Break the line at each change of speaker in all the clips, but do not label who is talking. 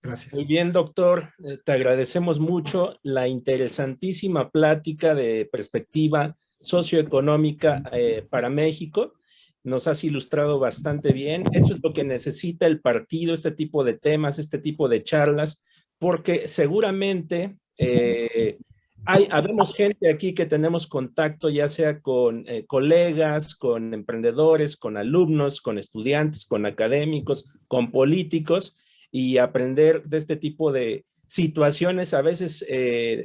Gracias.
Muy bien, doctor. Te agradecemos mucho la interesantísima plática de perspectiva socioeconómica para México. Nos has ilustrado bastante bien. Esto es lo que necesita el partido, este tipo de temas, este tipo de charlas, porque seguramente habemos gente aquí que tenemos contacto, ya sea con colegas, con emprendedores, con alumnos, con estudiantes, con académicos, con políticos, y aprender de este tipo de situaciones a veces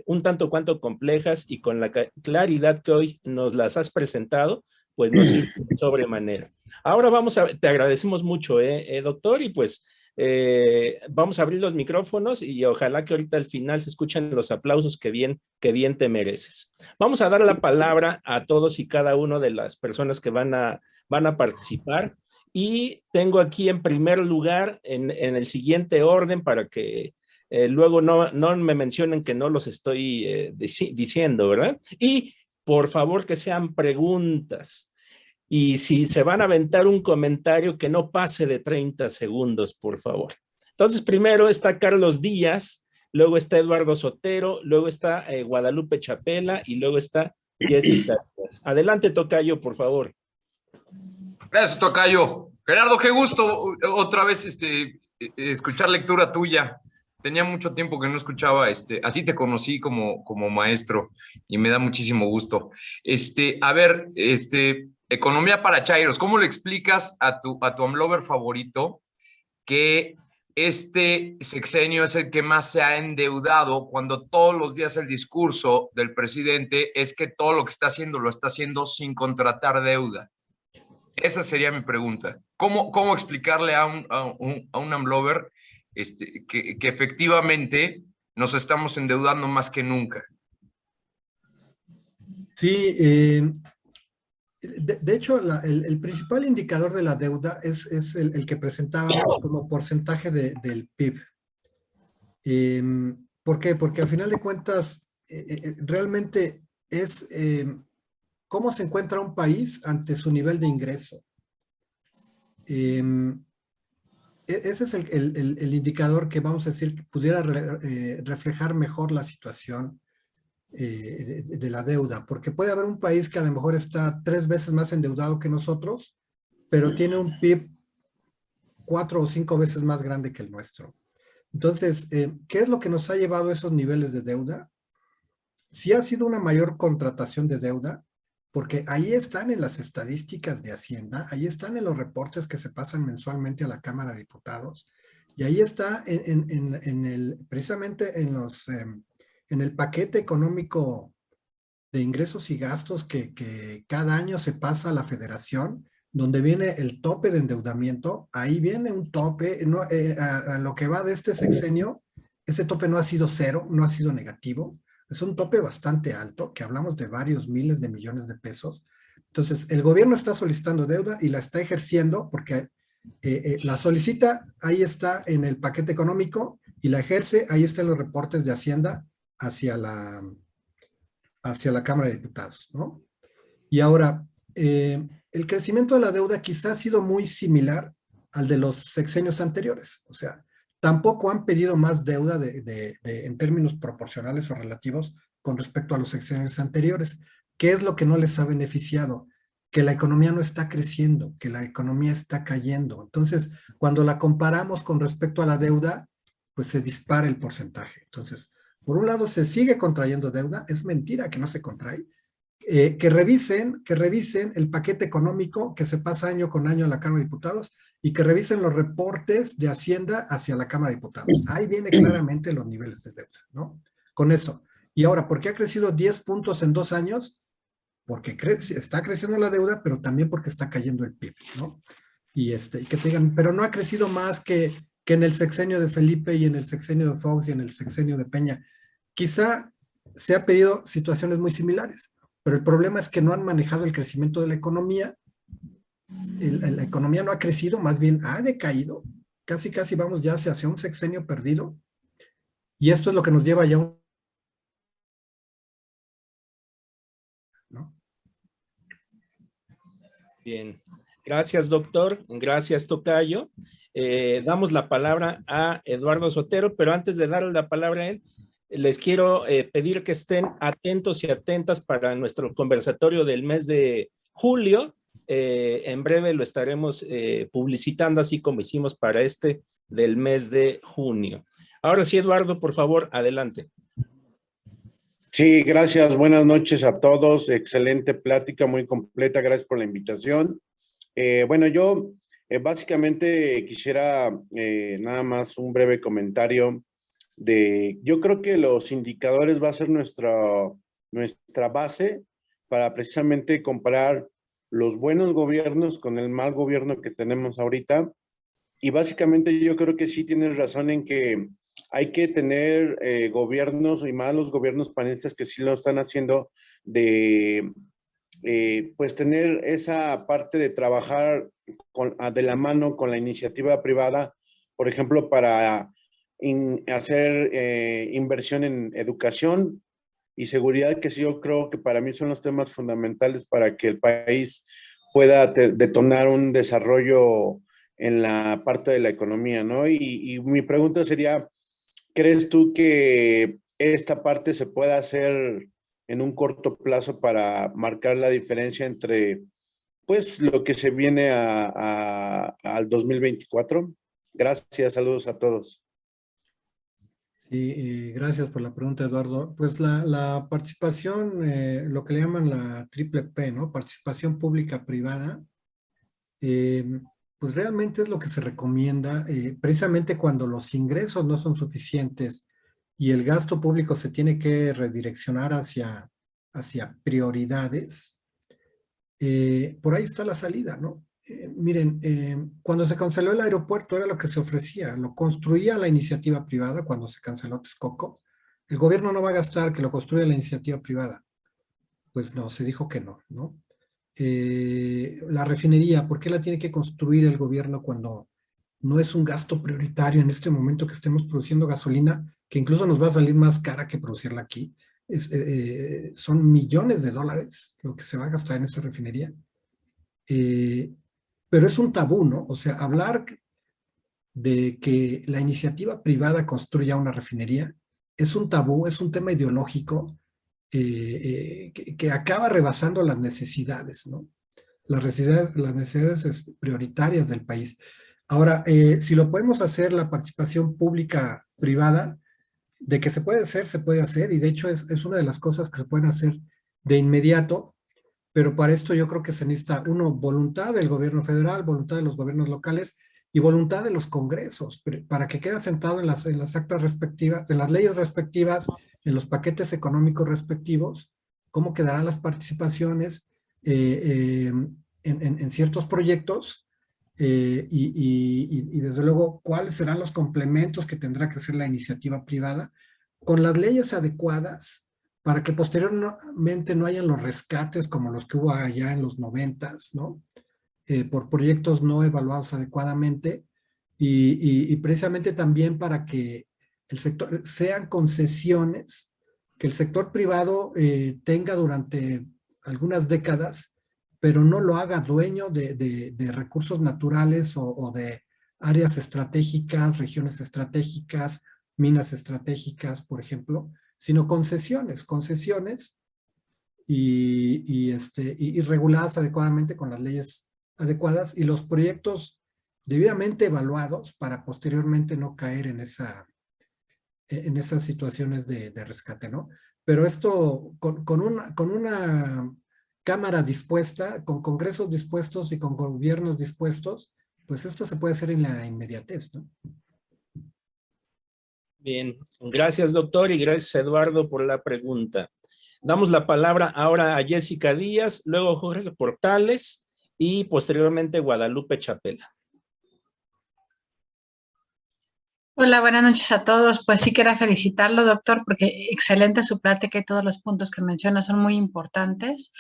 un tanto cuanto complejas, y con la claridad que hoy nos las has presentado, pues nos sirve de sobremanera. Ahora te agradecemos mucho, doctor, y pues vamos a abrir los micrófonos y ojalá que ahorita al final se escuchen los aplausos que bien te mereces. Vamos a dar la palabra a todos y cada uno de las personas que van a participar. Y tengo aquí en primer lugar, en el siguiente orden, para que luego no me mencionen que no los estoy diciendo, ¿verdad? Y por favor que sean preguntas. Y si se van a aventar un comentario, que no pase de 30 segundos, por favor. Entonces, primero está Carlos Díaz, luego está Eduardo Sotero, luego está Guadalupe Chapela y luego está Jessica. Adelante, tocayo, por favor.
Gracias, tocayo. Gerardo, qué gusto otra vez escuchar lectura tuya. Tenía mucho tiempo que no escuchaba, así te conocí como maestro y me da muchísimo gusto. A ver, economía para chairos, ¿cómo le explicas a tu AMLover favorito que este sexenio es el que más se ha endeudado, cuando todos los días el discurso del presidente es que todo lo que está haciendo lo está haciendo sin contratar deuda? Esa sería mi pregunta. ¿Cómo explicarle a un AMLover que efectivamente nos estamos endeudando más que nunca?
Sí, de hecho, el principal indicador de la deuda es el que presentábamos como porcentaje del PIB. ¿Por qué? Porque al final de cuentas, realmente es cómo se encuentra un país ante su nivel de ingreso. Ese es el indicador que vamos a decir que pudiera reflejar mejor la situación de la deuda, porque puede haber un país que a lo mejor está 3 veces más endeudado que nosotros, pero tiene un PIB 4 o 5 veces más grande que el nuestro. Entonces, ¿qué es lo que nos ha llevado a esos niveles de deuda? Sí ha sido una mayor contratación de deuda, porque ahí están en las estadísticas de Hacienda, ahí están en los reportes que se pasan mensualmente a la Cámara de Diputados, y ahí está precisamente en el paquete económico de ingresos y gastos que cada año se pasa a la Federación, donde viene el tope de endeudamiento. Ahí viene un tope, a lo que va de este sexenio, ese tope no ha sido cero, no ha sido negativo, es un tope bastante alto, que hablamos de varios miles de millones de pesos. Entonces, el gobierno está solicitando deuda y la está ejerciendo porque la solicita, ahí está en el paquete económico, y la ejerce, ahí están los reportes de Hacienda hacia la Cámara de Diputados, ¿no? Y ahora, el crecimiento de la deuda quizá ha sido muy similar al de los sexenios anteriores. O sea, tampoco han pedido más deuda en términos proporcionales o relativos con respecto a los sexenios anteriores. ¿Qué es lo que no les ha beneficiado? Que la economía no está creciendo, que la economía está cayendo. Entonces, cuando la comparamos con respecto a la deuda, pues se dispara el porcentaje. Entonces, por un lado, se sigue contrayendo deuda. Es mentira que no se contrae. Que revisen el paquete económico que se pasa año con año a la Cámara de Diputados, y que revisen los reportes de Hacienda hacia la Cámara de Diputados. Ahí viene claramente los niveles de deuda, ¿no? Con eso. Y ahora, ¿por qué ha crecido 10 puntos en 2 años? Porque está creciendo la deuda, pero también porque está cayendo el PIB, ¿no? Y que te digan, pero no ha crecido más que en el sexenio de Felipe y en el sexenio de Fox y en el sexenio de Peña. Quizá se ha pedido situaciones muy similares, pero el problema es que no han manejado el crecimiento de la economía. La economía no ha crecido, más bien ha decaído. Casi vamos ya hacia un sexenio perdido. Y esto es lo que nos lleva ya a un... ¿no?
Bien. Gracias, doctor. Gracias, tocayo. Damos la palabra a Eduardo Sotero, pero antes de darle la palabra a él, les quiero pedir que estén atentos y atentas para nuestro conversatorio del mes de julio. En breve lo estaremos publicitando, así como hicimos para este del mes de junio. Ahora sí, Eduardo, por favor, adelante.
Sí, gracias. Buenas noches a todos. Excelente plática, muy completa. Gracias por la invitación. Bueno, yo básicamente quisiera nada más un breve comentario yo creo que los indicadores va a ser nuestra base para precisamente comparar los buenos gobiernos con el mal gobierno que tenemos ahorita. Y básicamente yo creo que sí tienes razón en que hay que tener gobiernos, y más los gobiernos panistas que sí lo están haciendo, pues tener esa parte de trabajar de la mano con la iniciativa privada, por ejemplo, para hacer inversión en educación y seguridad, que sí, yo creo que para mí son los temas fundamentales para que el país pueda detonar un desarrollo en la parte de la economía, ¿no? Y mi pregunta sería, ¿crees tú que esta parte se pueda hacer en un corto plazo para marcar la diferencia entre, pues, lo que se viene al 2024? Gracias, saludos a todos.
Sí, gracias por la pregunta, Eduardo. Pues la participación, lo que le llaman la triple P, ¿no? Participación pública-privada, pues realmente es lo que se recomienda, precisamente cuando los ingresos no son suficientes y el gasto público se tiene que redireccionar hacia prioridades. Por ahí está la salida, ¿no? Miren, cuando se canceló el aeropuerto era lo que se ofrecía, lo construía la iniciativa privada cuando se canceló Texcoco. El gobierno no va a gastar, que lo construya la iniciativa privada. Pues no, se dijo que no, ¿no? La refinería, ¿por qué la tiene que construir el gobierno cuando no es un gasto prioritario en este momento que estemos produciendo gasolina, que incluso nos va a salir más cara que producirla aquí? Son millones de dólares lo que se va a gastar en esa refinería. Pero es un tabú, ¿no? O sea, hablar de que la iniciativa privada construya una refinería es un tabú, es un tema ideológico que acaba rebasando las necesidades, ¿no? Las necesidades prioritarias del país. Ahora, si lo podemos hacer, la participación pública-privada, de que se puede hacer, y de hecho es una de las cosas que se pueden hacer de inmediato, pero para esto yo creo que se necesita, voluntad del gobierno federal, voluntad de los gobiernos locales y voluntad de los congresos, para que quede sentado en las actas respectivas, en las leyes respectivas, en los paquetes económicos respectivos, cómo quedarán las participaciones en ciertos proyectos y desde luego cuáles serán los complementos que tendrá que hacer la iniciativa privada con las leyes adecuadas para que posteriormente no hayan los rescates como los que hubo allá en los 90s, ¿no? Por proyectos no evaluados adecuadamente y precisamente también para que el sector, sean concesiones que el sector privado tenga durante algunas décadas, pero no lo haga dueño de recursos naturales o de áreas estratégicas, regiones estratégicas, minas estratégicas, por ejemplo, sino concesiones y reguladas adecuadamente con las leyes adecuadas y los proyectos debidamente evaluados para posteriormente no caer en esas situaciones de rescate, ¿no? Pero esto con una Cámara dispuesta, con congresos dispuestos y con gobiernos dispuestos, pues esto se puede hacer en la inmediatez, ¿no?
Bien, gracias doctor y gracias Eduardo por la pregunta. Damos la palabra ahora a Jessica Díaz, luego Jorge Portales y posteriormente Guadalupe Chapela.
Hola, buenas noches a todos. Pues sí quería felicitarlo, doctor, porque excelente su plática y todos los puntos que menciona son muy importantes.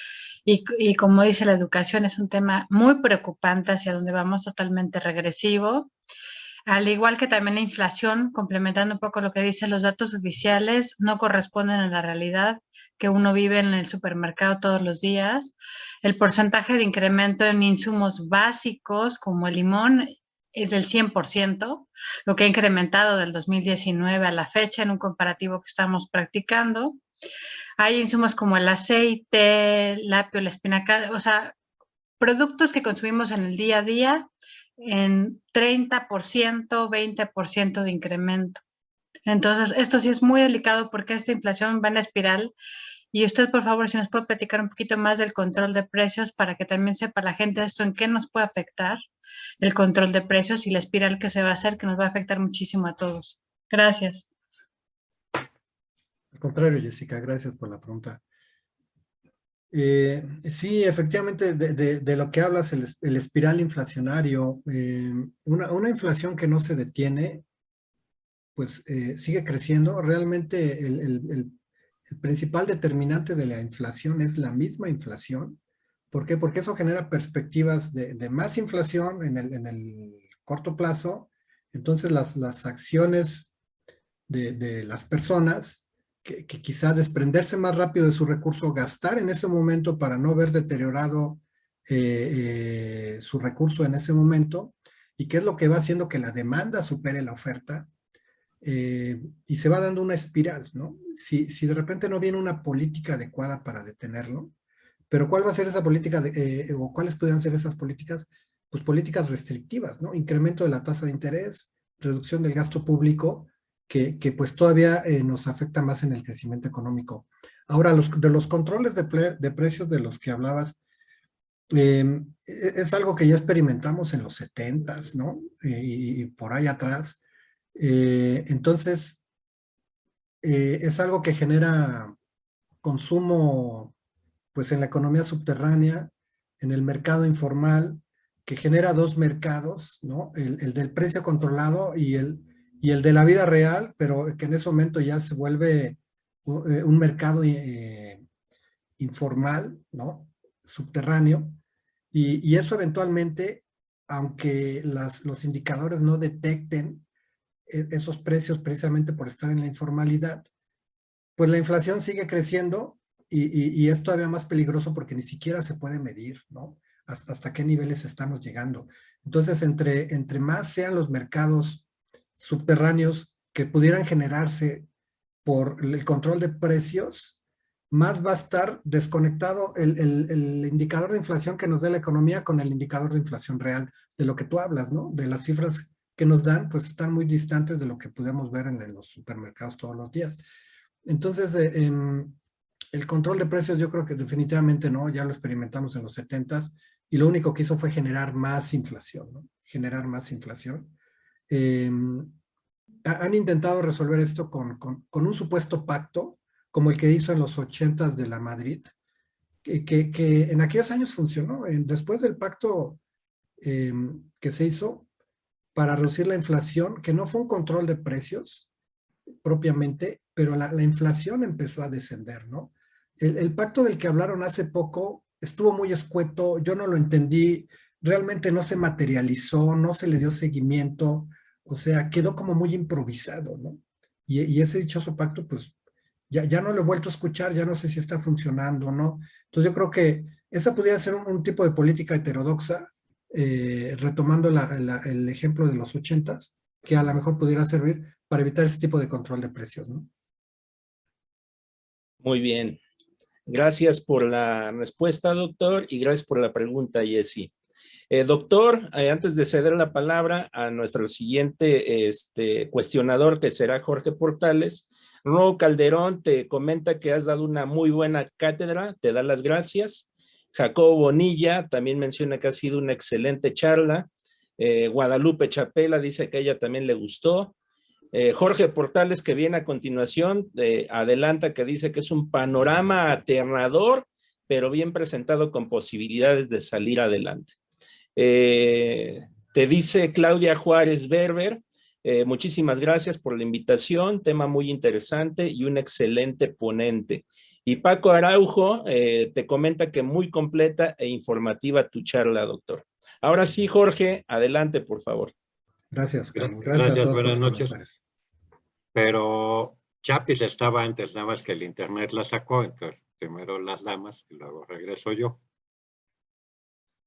Y como dice, la educación es un tema muy preocupante hacia donde vamos totalmente regresivo. Al igual que también la inflación, complementando un poco lo que dicen los datos oficiales, no corresponden a la realidad que uno vive en el supermercado todos los días. El porcentaje de incremento en insumos básicos como el limón es del 100%, lo que ha incrementado del 2019 a la fecha en un comparativo que estamos practicando. Hay insumos como el aceite, el apio, la espinaca, o sea, productos que consumimos en el día a día en 30%, 20% de incremento. Entonces, esto sí es muy delicado porque esta inflación va en espiral. Y usted, por favor, si nos puede platicar un poquito más del control de precios para que también sepa la gente esto en qué nos puede afectar el control de precios y la espiral que se va a hacer, que nos va a afectar muchísimo a todos. Gracias.
Al contrario, Jessica, gracias por la pregunta. Sí, efectivamente, de lo que hablas, el espiral inflacionario, una inflación que no se detiene, pues sigue creciendo. Realmente el principal determinante de la inflación es la misma inflación. ¿Por qué? Porque eso genera perspectivas de más inflación en el corto plazo. Entonces las acciones de las personas que quizá desprenderse más rápido de su recurso, gastar en ese momento para no ver deteriorado su recurso en ese momento, y qué es lo que va haciendo que la demanda supere la oferta, y se va dando una espiral, ¿no? Si de repente no viene una política adecuada para detenerlo, pero ¿cuál va a ser esa política o cuáles podrían ser esas políticas? Pues políticas restrictivas, ¿no? Incremento de la tasa de interés, reducción del gasto público, que pues todavía nos afecta más en el crecimiento económico. Ahora, de los controles de precios de los que hablabas, es algo que ya experimentamos en los 70s, ¿no? Y por ahí atrás. Entonces, es algo que genera consumo, pues en la economía subterránea, en el mercado informal, que genera dos mercados, ¿no? El del precio controlado y el de la vida real, pero que en ese momento ya se vuelve un mercado informal, ¿no? Subterráneo. Y eso eventualmente, aunque los indicadores no detecten esos precios precisamente por estar en la informalidad, pues la inflación sigue creciendo y es todavía más peligroso porque ni siquiera se puede medir, ¿no? Hasta qué niveles estamos llegando. Entonces, entre más sean los mercados subterráneos que pudieran generarse por el control de precios, más va a estar desconectado el indicador de inflación que nos da la economía con el indicador de inflación real, de lo que tú hablas, ¿no? De las cifras que nos dan, pues están muy distantes de lo que podemos ver en los supermercados todos los días. Entonces, el control de precios yo creo que definitivamente no, ya lo experimentamos en los 70s y lo único que hizo fue generar más inflación, ¿no? Generar más inflación. Han intentado resolver esto con un supuesto pacto, como el que hizo en los 80s de la Madrid, que en aquellos años funcionó. Después del pacto que se hizo para reducir la inflación, que no fue un control de precios propiamente, pero la inflación empezó a descender, ¿no? El pacto del que hablaron hace poco estuvo muy escueto, yo no lo entendí, realmente no se materializó, no se le dio seguimiento, o sea, quedó como muy improvisado, ¿no? Y ese dichoso pacto, pues, ya no lo he vuelto a escuchar, ya no sé si está funcionando o no. Entonces yo creo que esa podría ser un tipo de política heterodoxa, retomando el ejemplo de los 80s, que a lo mejor pudiera servir para evitar ese tipo de control de precios, ¿no?
Muy bien. Gracias por la respuesta, doctor, y gracias por la pregunta, Jessy. Doctor, antes de ceder la palabra a nuestro siguiente cuestionador, que será Jorge Portales, Ro Calderón te comenta que has dado una muy buena cátedra, te da las gracias. Jacobo Bonilla también menciona que ha sido una excelente charla. Guadalupe Chapela dice que a ella también le gustó. Jorge Portales, que viene a continuación, adelanta que dice que es un panorama aterrador, pero bien presentado con posibilidades de salir adelante. Te dice Claudia Juárez Berber, muchísimas gracias por la invitación, tema muy interesante y un excelente ponente. Y Paco Araujo te comenta que muy completa e informativa tu charla, doctor. Ahora sí, Jorge, adelante, por favor.
Gracias, Carlos. Gracias a todos.
Buenas noches. Pero Chapis estaba antes, nada más que el internet la sacó, entonces primero las damas y luego regreso yo.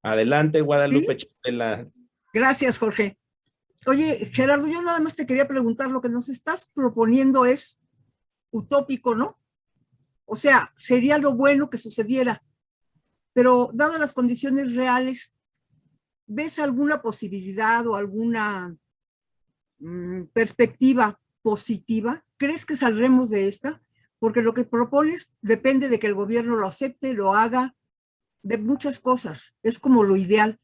Adelante, Guadalupe
¿Sí?
Chapela.
Gracias, Jorge. Oye, Gerardo, yo nada más te quería preguntar, lo que nos estás proponiendo es utópico, ¿no? O sea, sería lo bueno que sucediera, pero dadas las condiciones reales, ¿ves alguna posibilidad o alguna perspectiva positiva? ¿Crees que saldremos de esta? Porque lo que propones depende de que el gobierno lo acepte, lo haga, de muchas cosas. Es como lo ideal,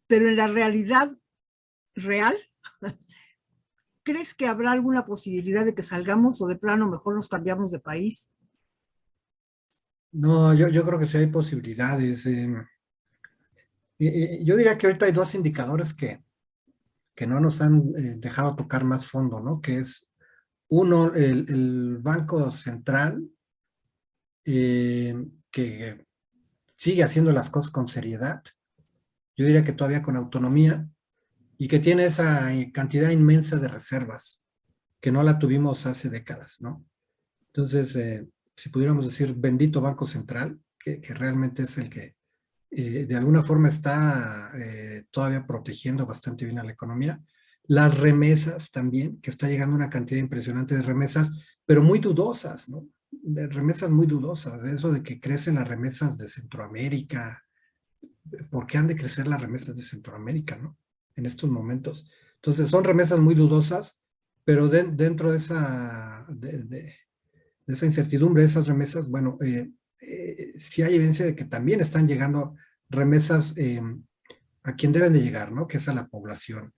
pero en la realidad real, ¿crees que habrá alguna posibilidad de que salgamos o de plano mejor nos cambiamos de país?
No, yo creo que sí hay posibilidades. Yo diría que ahorita hay dos indicadores que no nos han dejado tocar más fondo, ¿no? Que es uno, el Banco Central, que sigue haciendo las cosas con seriedad, yo diría que todavía con autonomía, y que tiene esa cantidad inmensa de reservas, que no la tuvimos hace décadas, ¿no? Entonces, si pudiéramos decir bendito Banco Central, que realmente es el que de alguna forma está todavía protegiendo bastante bien a la economía. Las remesas también, que está llegando una cantidad impresionante de remesas, pero muy dudosas, ¿no? De remesas muy dudosas, eso de que crecen las remesas de Centroamérica. ¿Por qué han de crecer las remesas de Centroamérica, no? En estos momentos. Entonces, son remesas muy dudosas, pero dentro de esa incertidumbre, de esas remesas, bueno, sí hay evidencia de que también están llegando remesas a quien deben de llegar, ¿no? Que es a la población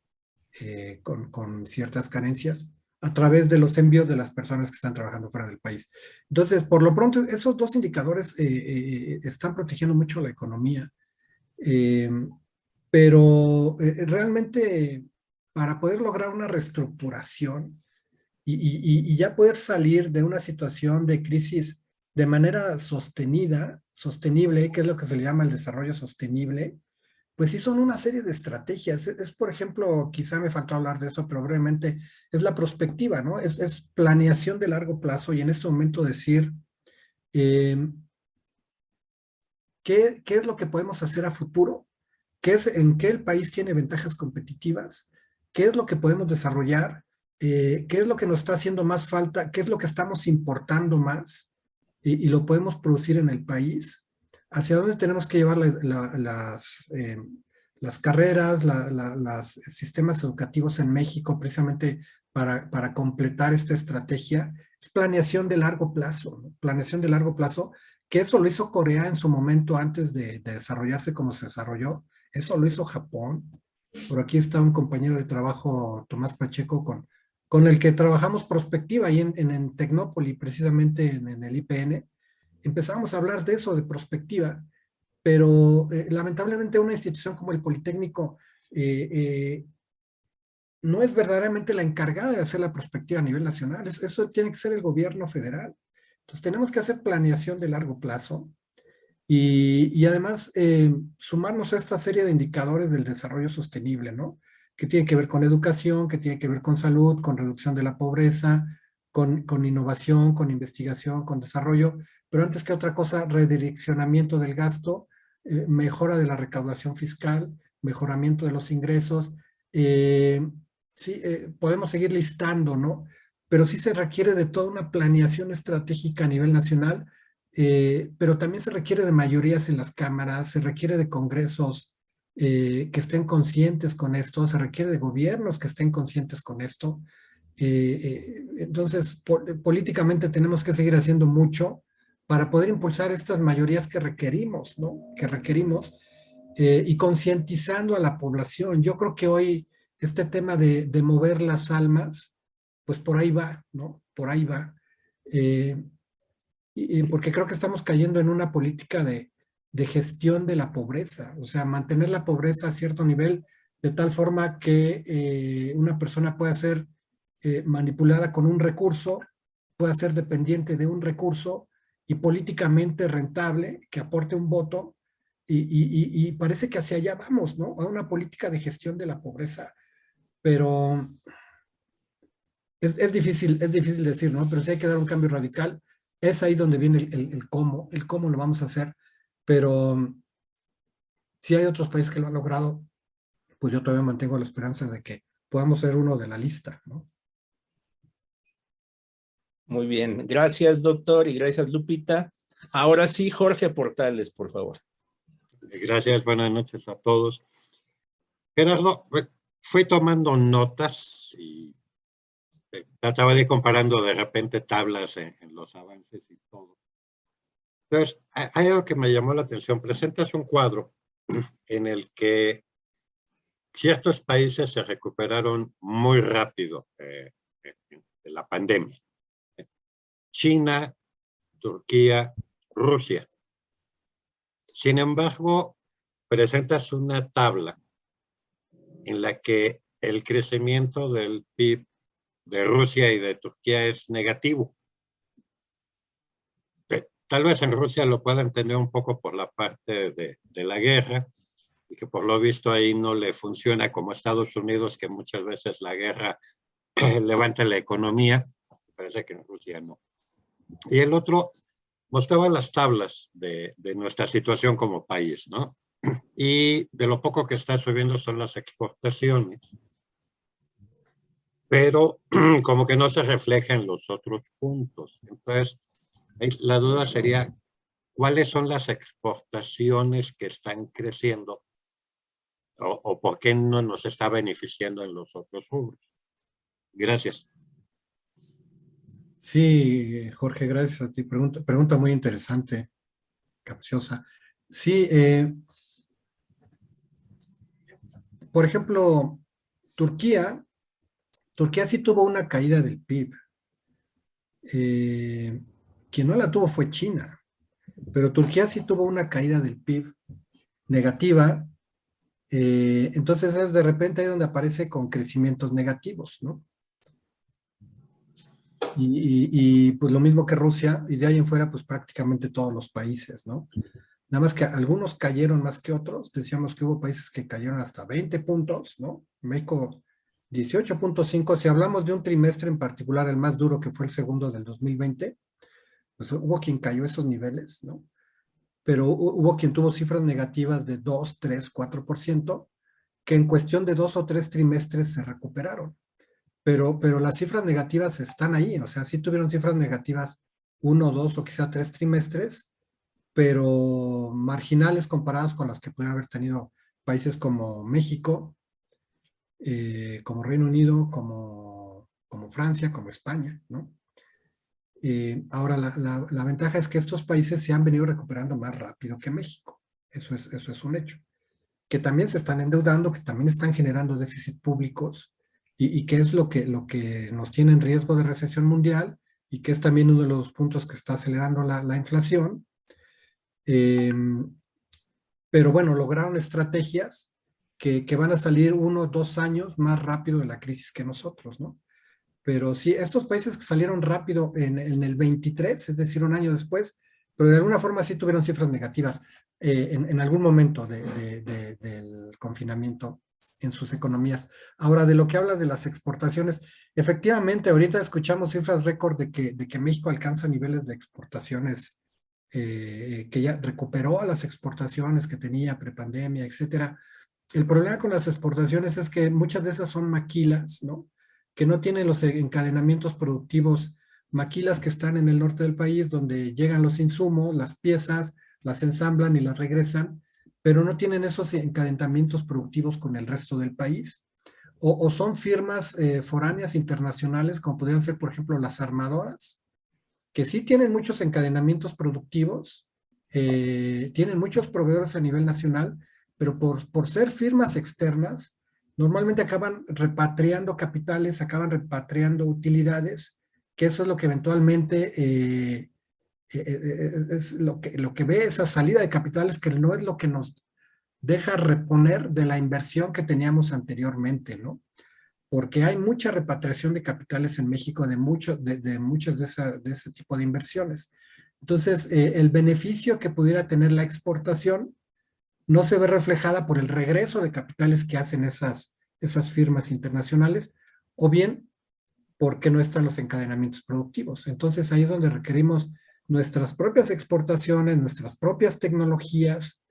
con ciertas carencias a través de los envíos de las personas que están trabajando fuera del país. Entonces, por lo pronto, esos dos indicadores están protegiendo mucho la economía, pero realmente para poder lograr una reestructuración y ya poder salir de una situación de crisis de manera sostenible, que es lo que se le llama el desarrollo sostenible, pues sí son una serie de estrategias. Por ejemplo, quizá me faltó hablar de eso, pero brevemente, es la prospectiva, ¿no? Es planeación de largo plazo y en este momento decir qué es lo que podemos hacer a futuro, en qué el país tiene ventajas competitivas, qué es lo que podemos desarrollar, qué es lo que nos está haciendo más falta, qué es lo que estamos importando más y lo podemos producir en el país, hacia dónde tenemos que llevar las carreras, los sistemas educativos en México, precisamente para completar esta estrategia. Es planeación de largo plazo, ¿no? Planeación de largo plazo, que eso lo hizo Corea en su momento antes de desarrollarse como se desarrolló. Eso lo hizo Japón. Por aquí está un compañero de trabajo, Tomás Pacheco, con el que trabajamos prospectiva ahí en Tecnópoli, precisamente en el IPN. Empezamos a hablar de eso, de prospectiva, pero lamentablemente una institución como el Politécnico no es verdaderamente la encargada de hacer la prospectiva a nivel nacional. Eso tiene que ser el gobierno federal. Entonces tenemos que hacer planeación de largo plazo y además sumarnos a esta serie de indicadores del desarrollo sostenible, ¿no? Que tiene que ver con educación, que tiene que ver con salud, con reducción de la pobreza, con innovación, con investigación, con desarrollo, pero antes que otra cosa, redireccionamiento del gasto, mejora de la recaudación fiscal, mejoramiento de los ingresos. Sí, podemos seguir listando, ¿no? Pero sí se requiere de toda una planeación estratégica a nivel nacional, pero también se requiere de mayorías en las cámaras, se requiere de congresos que estén conscientes con esto, se requiere de gobiernos que estén conscientes con esto. Entonces, políticamente tenemos que seguir haciendo mucho para poder impulsar estas mayorías que requerimos, ¿no? Que requerimos y concientizando a la población. Yo creo que hoy este tema de mover las almas, pues por ahí va, ¿no? Por ahí va. Porque creo que estamos cayendo en una política de gestión de la pobreza, o sea, mantener la pobreza a cierto nivel de tal forma que una persona pueda ser manipulada con un recurso, pueda ser dependiente de un recurso y políticamente rentable que aporte un voto y parece que hacia allá vamos, ¿no? A una política de gestión de la pobreza, pero es difícil decir, ¿no? Pero sí hay que dar un cambio radical. Es ahí donde viene el cómo lo vamos a hacer, pero si hay otros países que lo han logrado, pues yo todavía mantengo la esperanza de que podamos ser uno de la lista, ¿no?
Muy bien, gracias doctor y gracias Lupita. Ahora sí, Jorge Portales, por favor.
Gracias, buenas noches a todos. Gerardo, fui tomando notas y trataba de ir comparando de repente tablas en los avances y todo. Entonces, hay algo que me llamó la atención. Presentas un cuadro en el que ciertos países se recuperaron muy rápido de la pandemia. China, Turquía, Rusia. Sin embargo, presentas una tabla en la que el crecimiento del PIB de Rusia y de Turquía es negativo. Tal vez en Rusia lo puedan tener un poco por la parte de la guerra y que por lo visto ahí no le funciona como Estados Unidos, que muchas veces la guerra levanta la economía. Parece que en Rusia no. Y el otro mostraba las tablas de nuestra situación como país, ¿no? Y de lo poco que está subiendo son las exportaciones, pero como que no se refleja en los otros puntos. Entonces, la duda sería, ¿cuáles son las exportaciones que están creciendo o por qué no nos está beneficiando en los otros rubros? Gracias.
Sí, Jorge, gracias a ti. Pregunta muy interesante, capciosa. Sí, por ejemplo, Turquía sí tuvo una caída del PIB. Quien no la tuvo fue China, pero Turquía sí tuvo una caída del PIB negativa. Entonces es de repente ahí donde aparece con crecimientos negativos, ¿no? Y pues lo mismo que Rusia, y de ahí en fuera pues prácticamente todos los países, ¿no? Nada más que algunos cayeron más que otros, decíamos que hubo países que cayeron hasta 20 puntos, ¿no? México 18.5, si hablamos de un trimestre en particular, el más duro que fue el segundo del 2020, pues hubo quien cayó esos niveles, ¿no? Pero hubo quien tuvo cifras negativas de 2, 3, 4%, que en cuestión de 2 o 3 trimestres se recuperaron. Pero las cifras negativas están ahí, o sea, sí tuvieron cifras negativas 1, 2 o quizá 3 trimestres, pero marginales comparadas con las que pudieran haber tenido países como México, como Reino Unido, como Francia, como España, ¿no? Ahora, la ventaja es que estos países se han venido recuperando más rápido que México. Eso es un hecho. Que también se están endeudando, que también están generando déficit públicos, y que es lo que nos tiene en riesgo de recesión mundial, y que es también uno de los puntos que está acelerando la inflación. Pero bueno, lograron estrategias que van a salir 1 o 2 años más rápido de la crisis que nosotros, ¿no? Pero sí, estos países que salieron rápido en el 23, es decir, un año después, pero de alguna forma sí tuvieron cifras negativas en algún momento del confinamiento en sus economías. Ahora, de lo que hablas de las exportaciones, efectivamente, ahorita escuchamos cifras récord de que México alcanza niveles de exportaciones, que ya recuperó a las exportaciones que tenía prepandemia, etcétera. El problema con las exportaciones es que muchas de esas son maquilas, ¿no? Que no tienen los encadenamientos productivos, maquilas que están en el norte del país, donde llegan los insumos, las piezas, las ensamblan y las regresan, pero no tienen esos encadenamientos productivos con el resto del país. O son firmas foráneas internacionales, como podrían ser, por ejemplo, las armadoras, que sí tienen muchos encadenamientos productivos, tienen muchos proveedores a nivel nacional, pero por ser firmas externas, normalmente acaban repatriando capitales, acaban repatriando utilidades, que eso es lo que eventualmente es lo que ve esa salida de capitales, que no es lo que nos deja reponer de la inversión que teníamos anteriormente, ¿no? Porque hay mucha repatriación de capitales en México de muchos de ese tipo de inversiones. Entonces, el beneficio que pudiera tener la exportación no se ve reflejada por el regreso de capitales que hacen esas firmas internacionales, o bien porque no están los encadenamientos productivos. Entonces, ahí es donde requerimos nuestras propias exportaciones, nuestras propias tecnologías,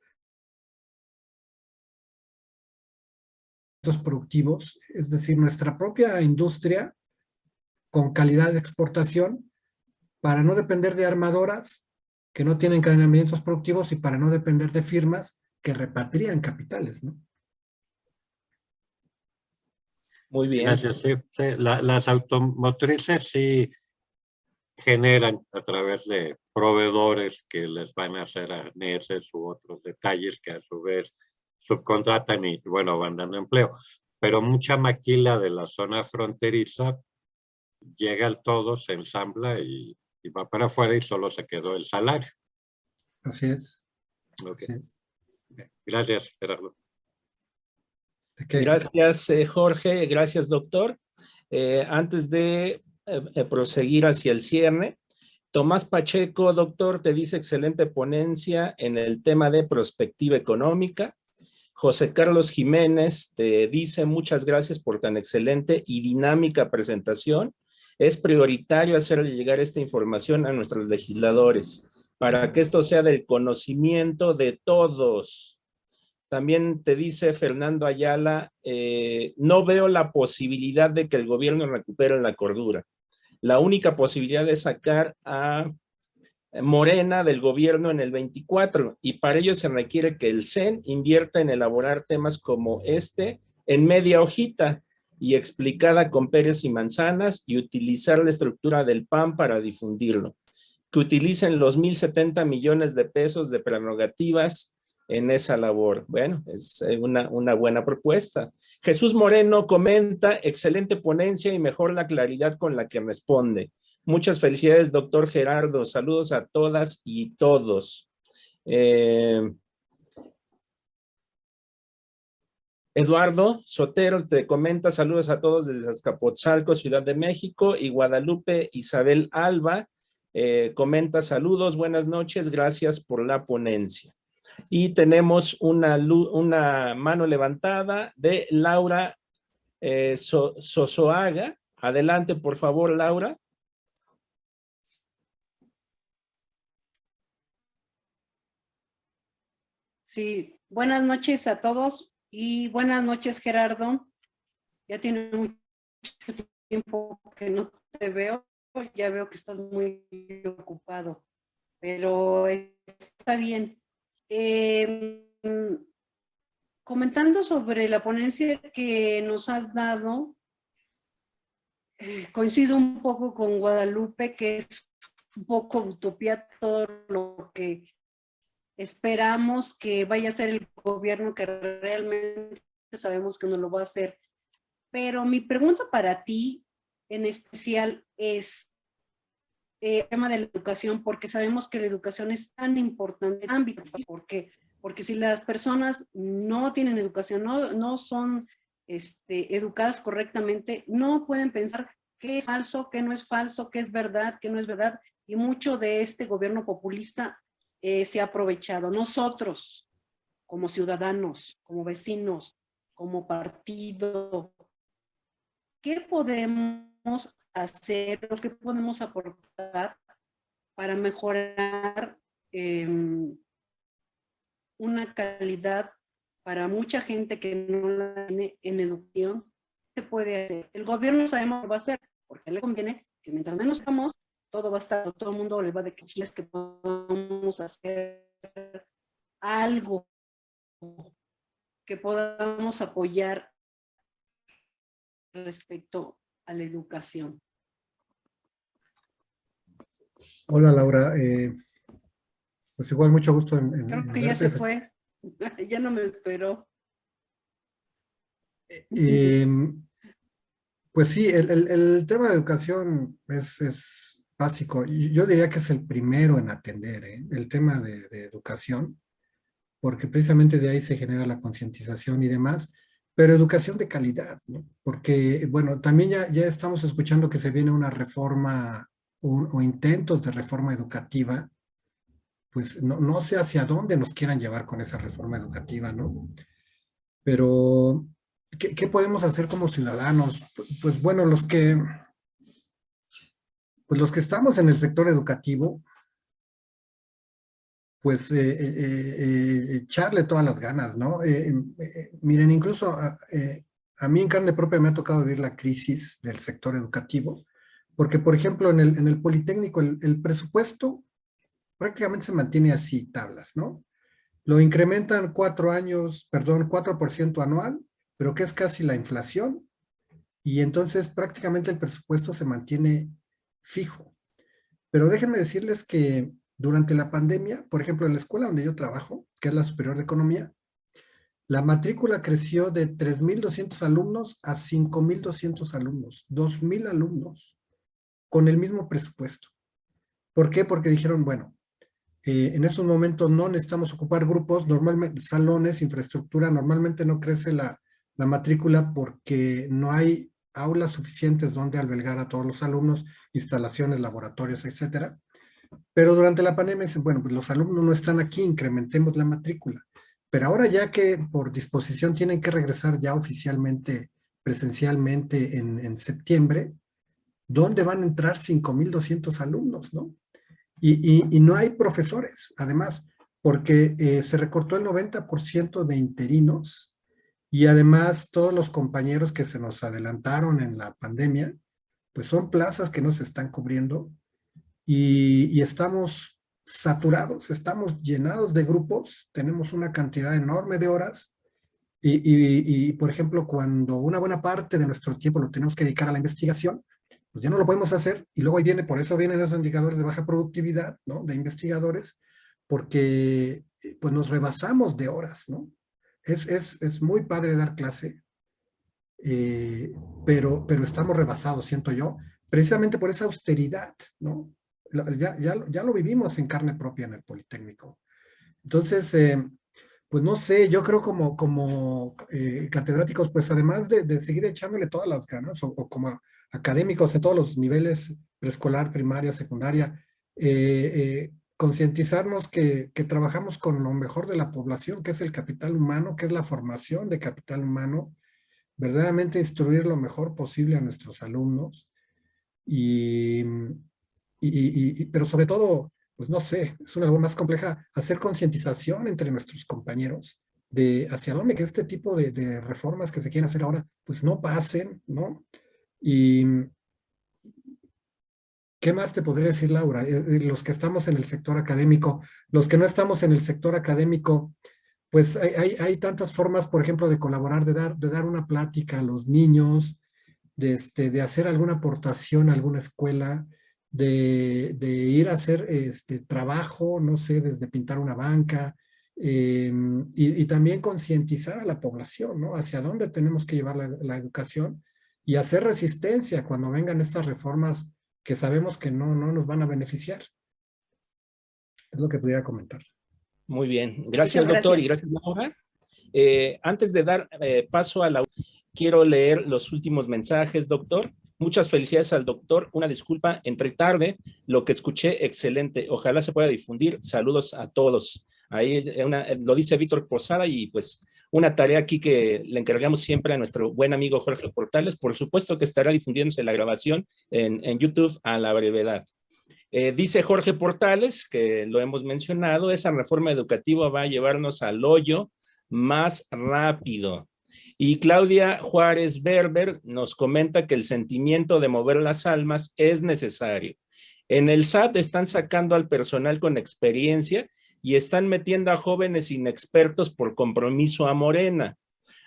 productivos, es decir, nuestra propia industria con calidad de exportación, para no depender de armadoras que no tienen encadenamientos productivos y para no depender de firmas que repatrian capitales, ¿no?
Muy bien.
Gracias. Sí, sí. Las automotrices sí generan a través de proveedores que les van a hacer arneses u otros detalles que a su vez subcontratan y, bueno, van dando empleo. Pero mucha maquila de la zona fronteriza llega al todo, se ensambla y va para afuera y solo se quedó el salario.
Así es.
Okay.
Así es.
Gracias, Gerardo.
Gracias, Jorge. Gracias, doctor. Antes de proseguir hacia el cierre, Tomás Pacheco, doctor, te dice excelente ponencia en el tema de prospectiva económica. José Carlos Jiménez te dice muchas gracias por tan excelente y dinámica presentación. Es prioritario hacerle llegar esta información a nuestros legisladores para que esto sea del conocimiento de todos. También te dice Fernando Ayala, no veo la posibilidad de que el gobierno recupere la cordura. La única posibilidad es sacar a Morena del gobierno en el 24 y para ello se requiere que el CEN invierta en elaborar temas como este en media hojita y explicada con peras y manzanas y utilizar la estructura del PAN para difundirlo. Que utilicen los 1,070 millones de pesos de prerrogativas en esa labor. Bueno, es una buena propuesta. Jesús Moreno comenta, excelente ponencia y mejor la claridad con la que responde. Muchas felicidades, doctor Gerardo. Saludos a todas y todos. Eduardo Sotero te comenta, saludos a todos desde Azcapotzalco, Ciudad de México, y Guadalupe Isabel Alba comenta, saludos, buenas noches, gracias por la ponencia. Y tenemos una mano levantada de Laura Sosoaga. Adelante, por favor, Laura.
Sí, buenas noches a todos y buenas noches, Gerardo. Ya tiene mucho tiempo que no te veo, ya veo que estás muy ocupado, pero está bien. Comentando sobre la ponencia que nos has dado, coincido un poco con Guadalupe, que es un poco utopía todo lo que esperamos que vaya a ser el gobierno, que realmente sabemos que no lo va a hacer. Pero mi pregunta para ti en especial es el tema de la educación, porque sabemos que la educación es tan importante en el ámbito, porque si las personas no tienen educación, no son educadas correctamente, no pueden pensar qué es falso, qué no es falso, qué es verdad, qué no es verdad, y mucho de este gobierno populista se ha aprovechado. Nosotros, como ciudadanos, como vecinos, como partido, ¿qué podemos hacer o qué podemos aportar para mejorar una calidad para mucha gente que no la tiene en educación? ¿Qué se puede hacer? El gobierno sabemos que va a hacer, porque le conviene que mientras menos estamos, todo va a estar, todo el mundo le va a decir que podamos hacer algo que podamos apoyar respecto a la educación.
Hola, Laura. Pues igual mucho gusto en
Creo que ya se fue. Ya no me esperó.
Pues sí, el tema de educación es básico. Yo diría que es el primero en atender, el tema de educación, porque precisamente de ahí se genera la concientización y demás, pero educación de calidad, ¿no? Porque, bueno, también ya estamos escuchando que se viene una reforma o intentos de reforma educativa, pues no sé hacia dónde nos quieran llevar con esa reforma educativa, ¿no? Pero, ¿qué podemos hacer como ciudadanos? Pues bueno, los que estamos en el sector educativo, pues echarle todas las ganas, ¿no? Miren, incluso a mí en carne propia me ha tocado vivir la crisis del sector educativo, porque, por ejemplo, en el Politécnico el presupuesto prácticamente se mantiene así, tablas, ¿no? Lo incrementan 4% anual, pero que es casi la inflación, y entonces prácticamente el presupuesto se mantiene fijo. Pero déjenme decirles que durante la pandemia, por ejemplo, en la escuela donde yo trabajo, que es la Superior de Economía, la matrícula creció de 3,200 alumnos a 5,200 alumnos, 2,000 alumnos, con el mismo presupuesto. ¿Por qué? Porque dijeron, bueno, en esos momentos no necesitamos ocupar grupos, normalmente salones, infraestructura, normalmente no crece la matrícula porque no hay aulas suficientes donde albergar a todos los alumnos, instalaciones, laboratorios, etcétera. Pero durante la pandemia dicen, bueno, pues los alumnos no están aquí, incrementemos la matrícula. Pero ahora ya que por disposición tienen que regresar ya oficialmente, presencialmente en septiembre, ¿dónde van a entrar 5,200 alumnos, no? Y no hay profesores, además, porque se recortó el 90% de interinos y además todos los compañeros que se nos adelantaron en la pandemia, pues son plazas que no se están cubriendo y estamos saturados, estamos llenados de grupos, tenemos una cantidad enorme de horas y, por ejemplo, cuando una buena parte de nuestro tiempo lo tenemos que dedicar a la investigación, pues ya no lo podemos hacer y luego ahí viene, por eso vienen esos indicadores de baja productividad, ¿no? De investigadores, porque pues nos rebasamos de horas, ¿no? Es muy padre dar clase, pero estamos rebasados, siento yo, precisamente por esa austeridad, ¿no? Ya lo vivimos en carne propia en el Politécnico. Entonces, pues no sé, yo creo como catedráticos, pues además de seguir echándole todas las ganas, o como académicos en todos los niveles, preescolar, primaria, secundaria, concientizarnos que trabajamos con lo mejor de la población, que es el capital humano, que es la formación de capital humano, verdaderamente instruir lo mejor posible a nuestros alumnos pero sobre todo, pues no sé, es algo más compleja, hacer concientización entre nuestros compañeros de hacia dónde que este tipo de reformas que se quieren hacer ahora, pues no pasen, ¿no? Y ¿qué más te podría decir, Laura? Los que estamos en el sector académico, los que no estamos en el sector académico, pues hay tantas formas, por ejemplo, de colaborar, de dar una plática a los niños, de hacer alguna aportación a alguna escuela, de ir a hacer trabajo, no sé, desde pintar una banca, y también concientizar a la población, ¿no? Hacia dónde tenemos que llevar la educación y hacer resistencia cuando vengan estas reformas que sabemos que no nos van a beneficiar. Es lo que pudiera comentar.
Muy bien. Gracias, doctor, y gracias, Laura. Antes de dar paso a la... Quiero leer los últimos mensajes, doctor. Muchas felicidades al doctor. Una disculpa, entré tarde. Lo que escuché, excelente. Ojalá se pueda difundir. Saludos a todos. Ahí lo dice Víctor Posada y pues una tarea aquí que le encargamos siempre a nuestro buen amigo Jorge Portales. Por supuesto que estará difundiéndose la grabación en YouTube a la brevedad. Dice Jorge Portales, que lo hemos mencionado, esa reforma educativa va a llevarnos al hoyo más rápido. Y Claudia Juárez Berber nos comenta que el sentimiento de mover las almas es necesario. En el SAT están sacando al personal con experiencia y están metiendo a jóvenes inexpertos por compromiso a Morena.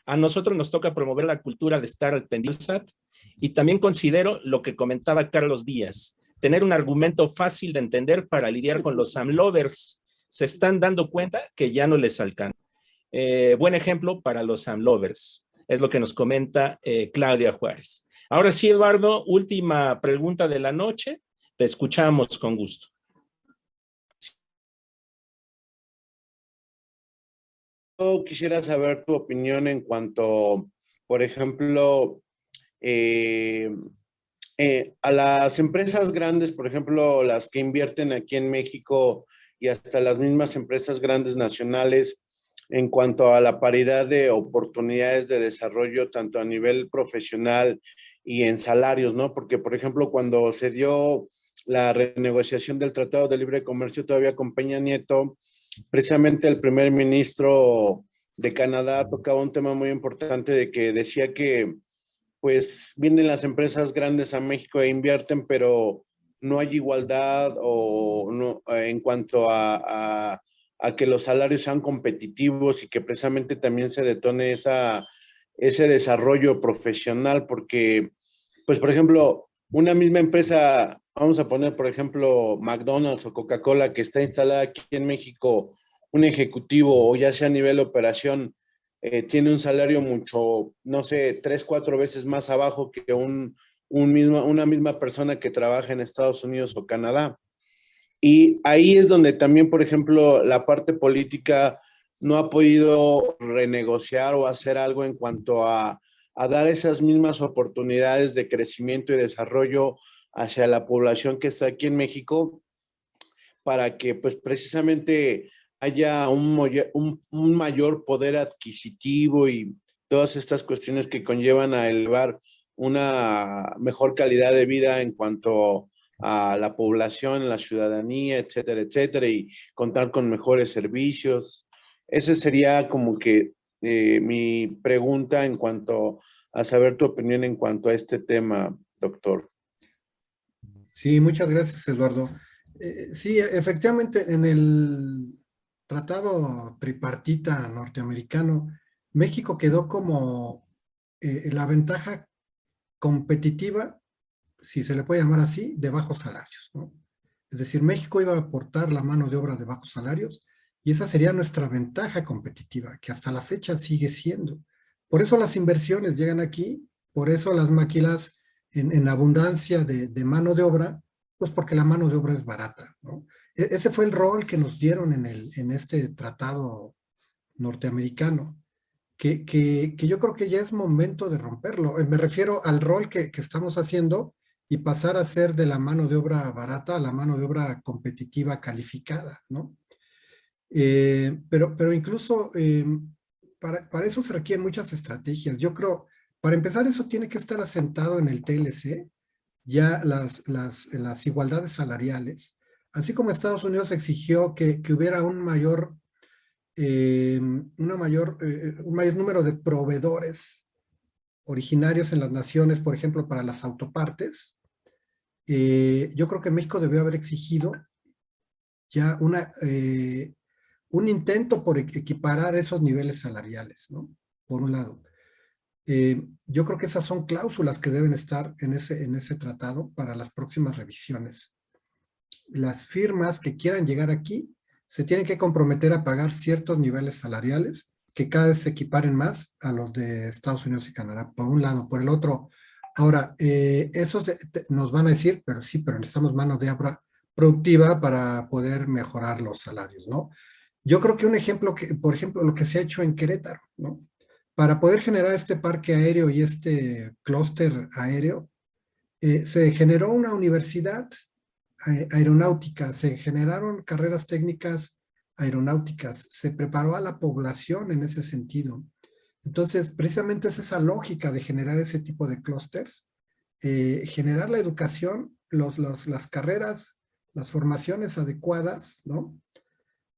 A nosotros nos toca promover la cultura de estar al pendiente del SAT y también considero lo que comentaba Carlos Díaz, tener un argumento fácil de entender para lidiar con los AMLovers. Se están dando cuenta que ya no les alcanza. Buen ejemplo para los AMLovers. Es lo que nos comenta Claudia Juárez. Ahora sí, Eduardo, última pregunta de la noche. Te escuchamos con gusto.
Yo quisiera saber tu opinión en cuanto, por ejemplo, a las empresas grandes, por ejemplo, las que invierten aquí en México y hasta las mismas empresas grandes nacionales, en cuanto a la paridad de oportunidades de desarrollo, tanto a nivel profesional y en salarios, ¿no? Porque, por ejemplo, cuando se dio la renegociación del Tratado de Libre Comercio todavía con Peña Nieto, precisamente el primer ministro de Canadá tocaba un tema muy importante de que decía que pues vienen las empresas grandes a México e invierten, pero no hay igualdad o no, en cuanto a que los salarios sean competitivos y que precisamente también se detone ese desarrollo profesional, porque, pues, por ejemplo, una misma empresa, vamos a poner, por ejemplo, McDonald's o Coca-Cola, que está instalada aquí en México, un ejecutivo o ya sea a nivel operación, tiene un salario mucho, no sé, 3, 4 veces más abajo que una misma persona que trabaja en Estados Unidos o Canadá. Y ahí es donde también, por ejemplo, la parte política no ha podido renegociar o hacer algo en cuanto a dar esas mismas oportunidades de crecimiento y desarrollo hacia la población que está aquí en México, para que pues precisamente haya un mayor poder adquisitivo y todas estas cuestiones que conllevan a elevar una mejor calidad de vida en cuanto a la población, la ciudadanía, etcétera, etcétera, y contar con mejores servicios. Esa sería como que mi pregunta en cuanto a saber tu opinión en cuanto a este tema, doctor.
Sí, muchas gracias, Eduardo. Sí, efectivamente, en el tratado tripartita norteamericano, México quedó como la ventaja competitiva, si se le puede llamar así, de bajos salarios, ¿no? Es decir, México iba a aportar la mano de obra de bajos salarios y esa sería nuestra ventaja competitiva, que hasta la fecha sigue siendo. Por eso las inversiones llegan aquí, por eso las máquinas en abundancia de mano de obra, pues porque la mano de obra es barata, ¿no? Ese fue el rol que nos dieron en este tratado norteamericano. Que yo creo que ya es momento de romperlo. Me refiero al rol que estamos haciendo y pasar a ser de la mano de obra barata a la mano de obra competitiva calificada, ¿no? Pero incluso para eso se requieren muchas estrategias. Yo creo, para empezar, eso tiene que estar asentado en el TLC, ya las igualdades salariales, así como Estados Unidos exigió que hubiera un mayor un mayor número de proveedores originarios en las naciones, por ejemplo, para las autopartes. Yo creo que México debió haber exigido ya un intento por equiparar esos niveles salariales, ¿no? Por un lado. Yo creo que esas son cláusulas que deben estar en ese tratado para las próximas revisiones. Las firmas que quieran llegar aquí se tienen que comprometer a pagar ciertos niveles salariales que cada vez se equiparen más a los de Estados Unidos y Canadá, por un lado. Por el otro, ahora, eso nos van a decir, pero sí, pero necesitamos mano de obra productiva para poder mejorar los salarios, ¿no? Yo creo que un ejemplo, por ejemplo, lo que se ha hecho en Querétaro, ¿no? Para poder generar este parque aéreo y este clúster aéreo, se generó una universidad aeronáutica, se generaron carreras técnicas aeronáuticas, se preparó a la población en ese sentido. Entonces, precisamente es esa lógica de generar ese tipo de clústeres, generar la educación, las carreras, las formaciones adecuadas, ¿no?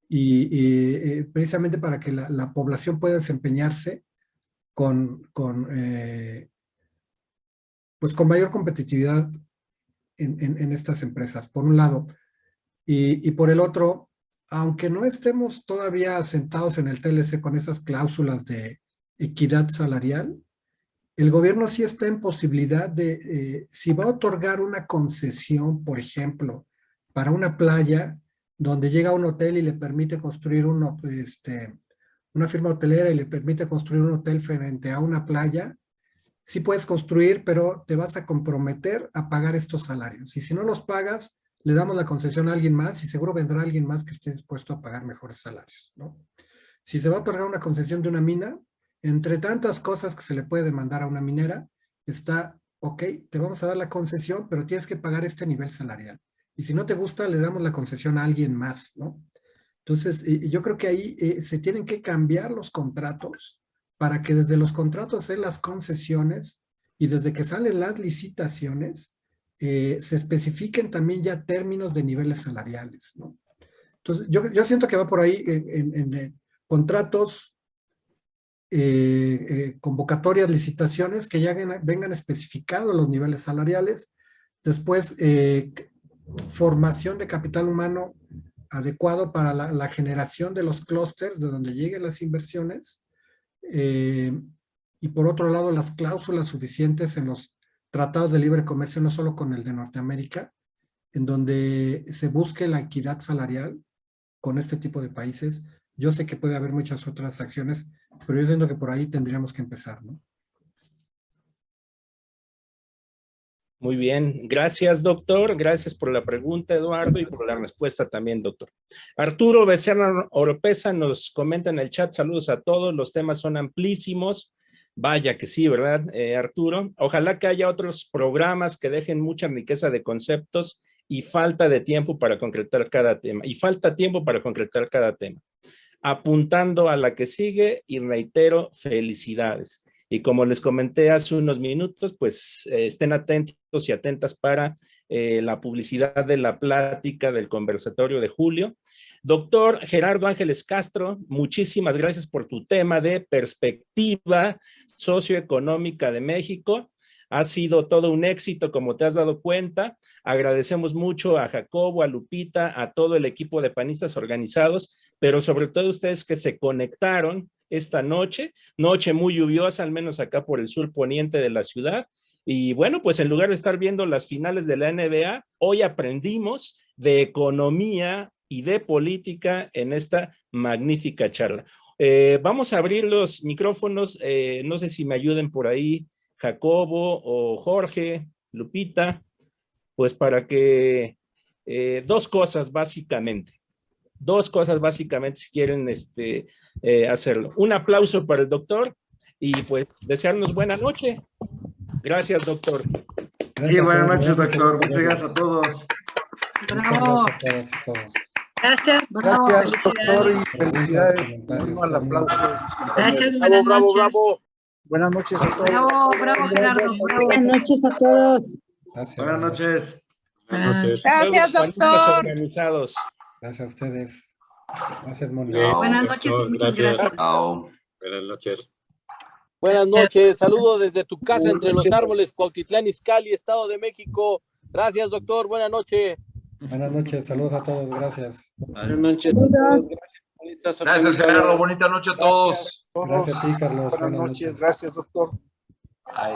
Y precisamente para que la población pueda desempeñarse pues con mayor competitividad en estas empresas, por un lado. Y por el otro, aunque no estemos todavía sentados en el TLC con esas cláusulas de equidad salarial, el gobierno sí está en posibilidad de, si va a otorgar una concesión, por ejemplo, para una playa, donde llega un hotel y le permite construir una firma hotelera y le permite construir un hotel frente a una playa, sí puedes construir, pero te vas a comprometer a pagar estos salarios. Y si no los pagas, le damos la concesión a alguien más y seguro vendrá alguien más que esté dispuesto a pagar mejores salarios, ¿no? Si se va a otorgar una concesión de una mina, entre tantas cosas que se le puede demandar a una minera, está, ok, te vamos a dar la concesión, pero tienes que pagar este nivel salarial. Y si no te gusta, le damos la concesión a alguien más, ¿no? Entonces, yo creo que ahí se tienen que cambiar los contratos para que desde los contratos de las concesiones y desde que salen las licitaciones, se especifiquen también ya términos de niveles salariales, ¿no? Entonces, yo siento que va por ahí en contratos convocatorias, licitaciones que ya vengan especificados los niveles salariales. Después, formación de capital humano adecuado para la generación de los clústeres de donde lleguen las inversiones. Y por otro lado, las cláusulas suficientes en los tratados de libre comercio, no solo con el de Norteamérica, en donde se busque la equidad salarial con este tipo de países. Yo sé que puede haber muchas otras acciones, pero yo siento que por ahí tendríamos que empezar, ¿no?
Muy bien, gracias doctor, gracias por la pregunta Eduardo y por la respuesta también doctor. Arturo Becerra Oropesa nos comenta en el chat, saludos a todos, los temas son amplísimos, vaya que sí, ¿verdad Arturo? Ojalá que haya otros programas que dejen mucha riqueza de conceptos y falta de tiempo para concretar cada tema, Apuntando a la que sigue y reitero, felicidades. Y como les comenté hace unos minutos, pues estén atentos y atentas para la publicidad de la plática del conversatorio de julio. Doctor Gerardo Ángeles Castro, muchísimas gracias por tu tema de perspectiva socioeconómica de México. Ha sido todo un éxito, como te has dado cuenta. Agradecemos mucho a Jacobo, a Lupita, a todo el equipo de panistas organizados, pero sobre todo ustedes que se conectaron esta noche muy lluviosa, al menos acá por el sur poniente de la ciudad. Y bueno, pues en lugar de estar viendo las finales de la NBA, hoy aprendimos de economía y de política en esta magnífica charla. Vamos a abrir los micrófonos, no sé si me ayuden por ahí Jacobo o Jorge, Lupita, pues para que dos cosas básicamente si quieren hacerlo. Un aplauso para el doctor y pues desearnos buena noche. Gracias, doctor.
Sí, buenas noches, doctor. Muchas gracias a todos.
Bravo.
Gracias a todos.
Gracias, bravo.
Gracias, doctor, y
Felicidades.
felicidades. Al aplauso.
Gracias, buenas noches.
Buenas noches a todos.
Bravo, bravo, Gerardo. Bravo.
Buenas noches a todos.
Gracias.
Buenas noches.
Buenas noches.
Gracias, doctor.
Organizados.
Gracias a ustedes. Gracias, Mónica.
Bien,
Buenas noches y
doctor,
muchas gracias.
Buenas noches.
Buenas noches, saludos desde tu casa entre los árboles, Cuautitlán Izcalli, Estado de México. Gracias, doctor, buenas noches.
Buenas noches, saludos a todos, gracias.
Buenas noches. Gracias,
Gerardo, bonita noche a todos.
Gracias a ti, Carlos.
Buenas noches, gracias, doctor.
Bye.